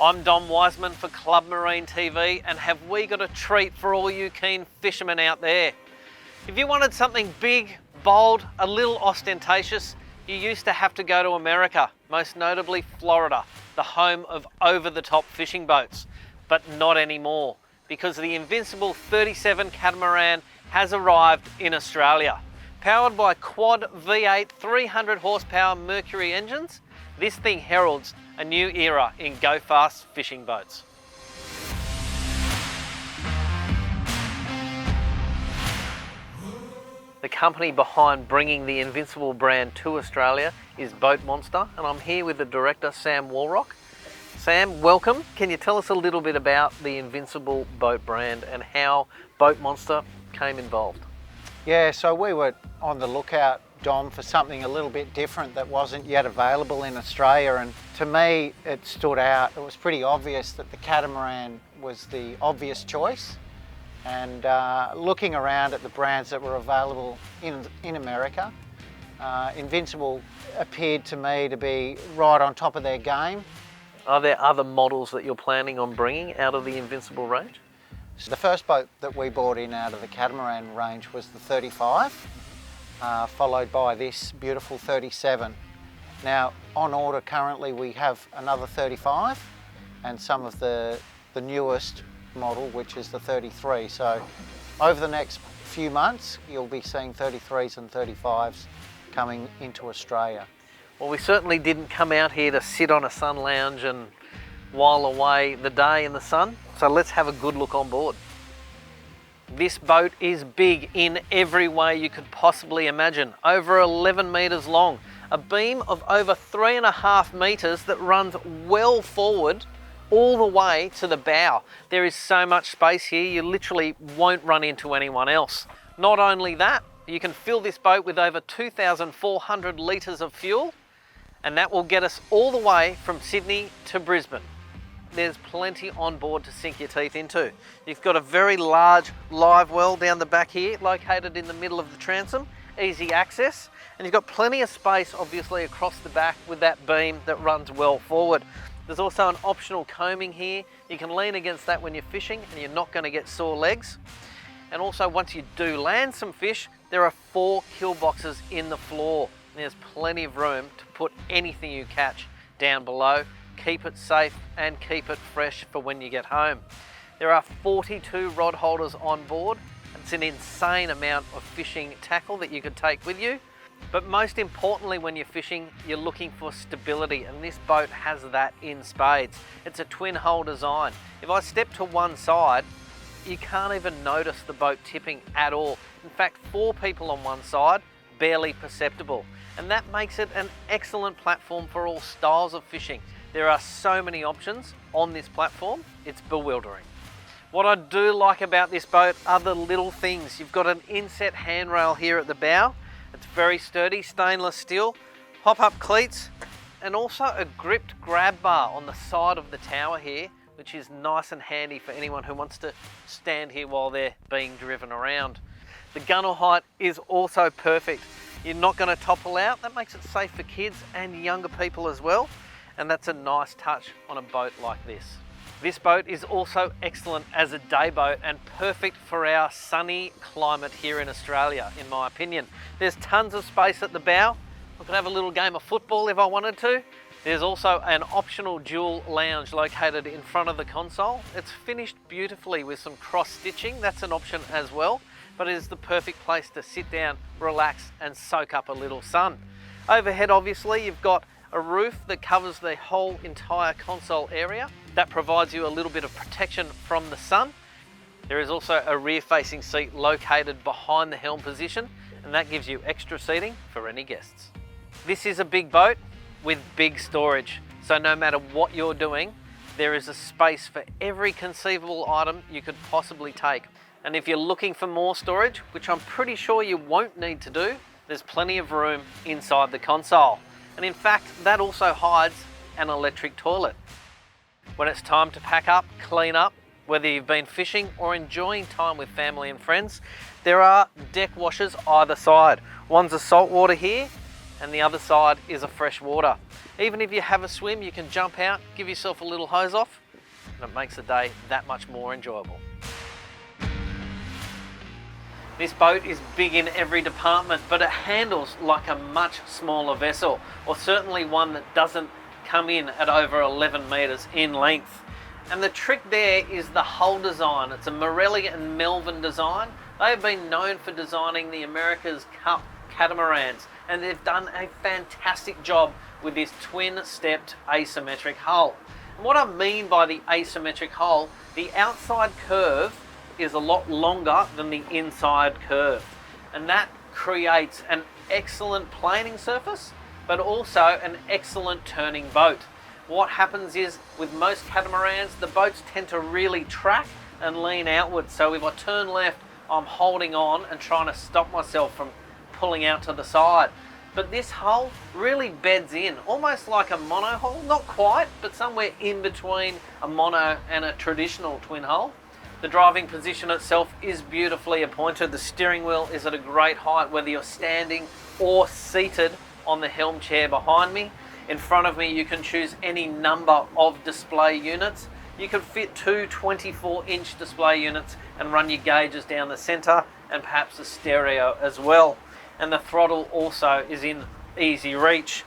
I'm Dom Wiseman for Club Marine TV, and have we got a treat for all you keen fishermen out there. If you wanted something big, bold, a little ostentatious, you used to have to go to America, most notably Florida, the home of over-the-top fishing boats, but not anymore, because the Invincible 37 Catamaran has arrived in Australia. Powered by quad V8 300 horsepower Mercury engines, this thing heralds a new era in go-fast fishing boats. The company behind bringing the Invincible brand to Australia is Boat Monster, and I'm here with the director, Sam Walrock. Sam, welcome. Can you tell us a little bit about the Invincible boat brand and how Boat Monster came involved? Yeah, so we were on the lookout, Dom, for something a little bit different that wasn't yet available in Australia, and to me it stood out. It was pretty obvious that the Catamaran was the obvious choice, and looking around at the brands that were available in America, Invincible appeared to me to be right on top of their game. Are there other models that you're planning on bringing out of the Invincible range? So the first boat that we bought in out of the Catamaran range was the 35, followed by this beautiful 37. Now, on order currently we have another 35 and some of the newest model, which is the 33. So over the next few months, you'll be seeing 33s and 35s coming into Australia. Well, we certainly didn't come out here to sit on a sun lounge and while away the day in the sun, so let's have a good look on board. This boat is big in every way you could possibly imagine. Over 11 metres long, a beam of over 3.5 metres that runs well forward all the way to the bow. There is so much space here, you literally won't run into anyone else. Not only that, you can fill this boat with over 2,400 litres of fuel, and that will get us all the way from Sydney to Brisbane. There's plenty on board to sink your teeth into. You've got a very large live well down the back here, located in the middle of the transom, easy access, and you've got plenty of space obviously across the back with that beam that runs well forward. There's also an optional coaming here. You can lean against that when you're fishing and you're not going to get sore legs. And also, once you do land some fish, there are 4 kill boxes in the floor. There's plenty of room to put anything you catch down below. Keep it safe and keep it fresh for when you get home. There are 42 rod holders on board. It's an insane amount of fishing tackle that you could take with you. But most importantly, when you're fishing, you're looking for stability, and this boat has that in spades. It's a twin hull design. If I step to one side, you can't even notice the boat tipping at all. In fact, 4 people on one side, barely perceptible. And that makes it an excellent platform for all styles of fishing. There are so many options on this platform, it's bewildering. What I do like about this boat are the little things. You've got an inset handrail here at the bow. It's very sturdy, stainless steel, pop-up cleats, and also a gripped grab bar on the side of the tower here, which is nice and handy for anyone who wants to stand here while they're being driven around. The gunnel height is also perfect. You're not going to topple out. That makes it safe for kids and younger people as well. And that's a nice touch on a boat like this. This boat is also excellent as a day boat and perfect for our sunny climate here in Australia, in my opinion. There's tons of space at the bow. I could have a little game of football if I wanted to. There's also an optional dual lounge located in front of the console. It's finished beautifully with some cross stitching. That's an option as well, but it is the perfect place to sit down, relax and soak up a little sun. Overhead, obviously, you've got a roof that covers the whole entire console area. That provides you a little bit of protection from the sun. There is also a rear-facing seat located behind the helm position, and that gives you extra seating for any guests. This is a big boat with big storage, so no matter what you're doing, there is a space for every conceivable item you could possibly take. And if you're looking for more storage, which I'm pretty sure you won't need to do, there's plenty of room inside the console. And in fact, that also hides an electric toilet. When it's time to pack up, clean up, whether you've been fishing or enjoying time with family and friends, there are deck washers either side. One's a saltwater here, and the other side is a fresh water. Even if you have a swim, you can jump out, give yourself a little hose off, and it makes the day that much more enjoyable. This boat is big in every department, but it handles like a much smaller vessel, or certainly one that doesn't come in at over 11 metres in length. And the trick there is the hull design. It's a Morelli and Melvin design. They have been known for designing the America's Cup catamarans, and they've done a fantastic job with this twin-stepped asymmetric hull. And what I mean by the asymmetric hull, the outside curve is a lot longer than the inside curve, and that creates an excellent planing surface, but also an excellent turning boat. What happens is, with most catamarans, the boats tend to really track and lean outwards. So if I turn left, I'm holding on and trying to stop myself from pulling out to the side. But this hull really beds in, almost like a mono hull, not quite, but somewhere in between a mono and a traditional twin hull. The driving position itself is beautifully appointed. The steering wheel is at a great height, whether you're standing or seated on the helm chair behind me. In front of me, you can choose any number of display units. You can fit two 24-inch display units and run your gauges down the center, and perhaps a stereo as well. And the throttle also is in easy reach,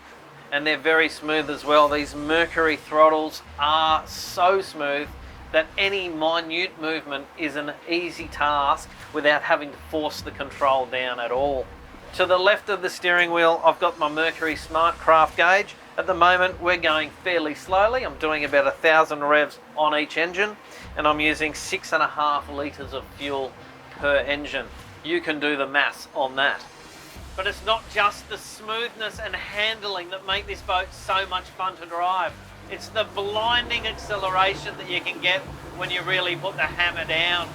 and they're very smooth as well. These Mercury throttles are so smooth that any minute movement is an easy task without having to force the control down at all. To the left of the steering wheel, I've got my Mercury SmartCraft gauge. At the moment, we're going fairly slowly. I'm doing about 1,000 revs on each engine, and I'm using 6.5 litres of fuel per engine. You can do the maths on that. But it's not just the smoothness and handling that make this boat so much fun to drive. It's the blinding acceleration that you can get when you really put the hammer down.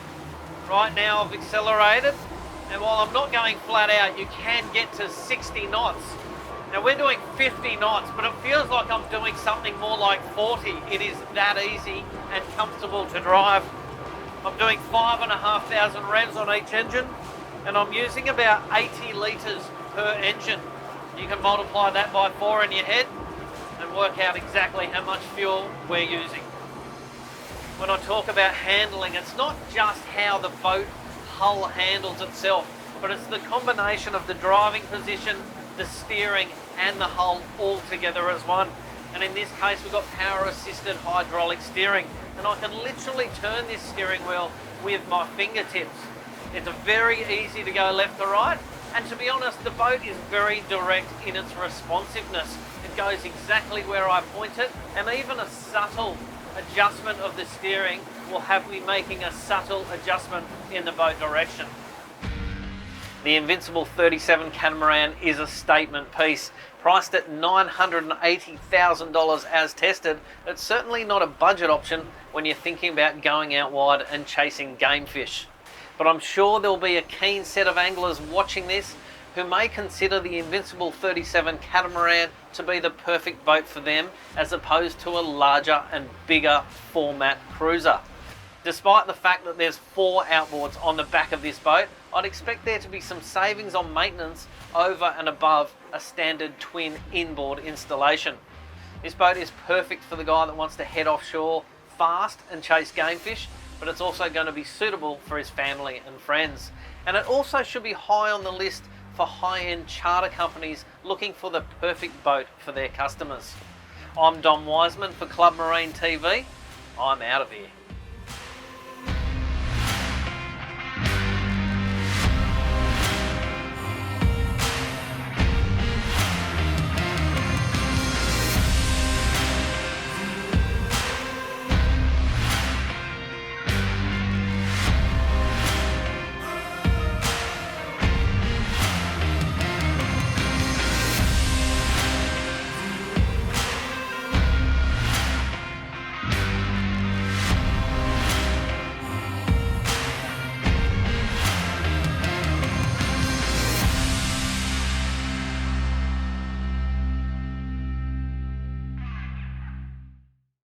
Right now I've accelerated, and while I'm not going flat out, you can get to 60 knots. Now we're doing 50 knots, but it feels like I'm doing something more like 40. It is that easy and comfortable to drive. I'm doing 5,500 revs on each engine, and I'm using about 80 litres per engine. You can multiply that by 4 in your head and work out exactly how much fuel we're using. When I talk about handling, it's not just how the boat hull handles itself, but it's the combination of the driving position, the steering and the hull all together as one. And in this case, we've got power assisted hydraulic steering, and I can literally turn this steering wheel with my fingertips. It's very easy to go left to right, and to be honest, the boat is very direct in its responsiveness. It goes exactly where I point it, and even a subtle adjustment of the steering will have me making a subtle adjustment in the boat direction. The Invincible 37 catamaran is a statement piece. Priced at $980,000 as tested, it's certainly not a budget option when you're thinking about going out wide and chasing game fish. But I'm sure there'll be a keen set of anglers watching this who may consider the Invincible 37 catamaran to be the perfect boat for them, as opposed to a larger and bigger format cruiser. Despite the fact that there's 4 outboards on the back of this boat, I'd expect there to be some savings on maintenance over and above a standard twin inboard installation. This boat is perfect for the guy that wants to head offshore fast and chase game fish, but it's also going to be suitable for his family and friends. And it also should be high on the list for high-end charter companies looking for the perfect boat for their customers. I'm Dom Wiseman for Club Marine TV. I'm out of here.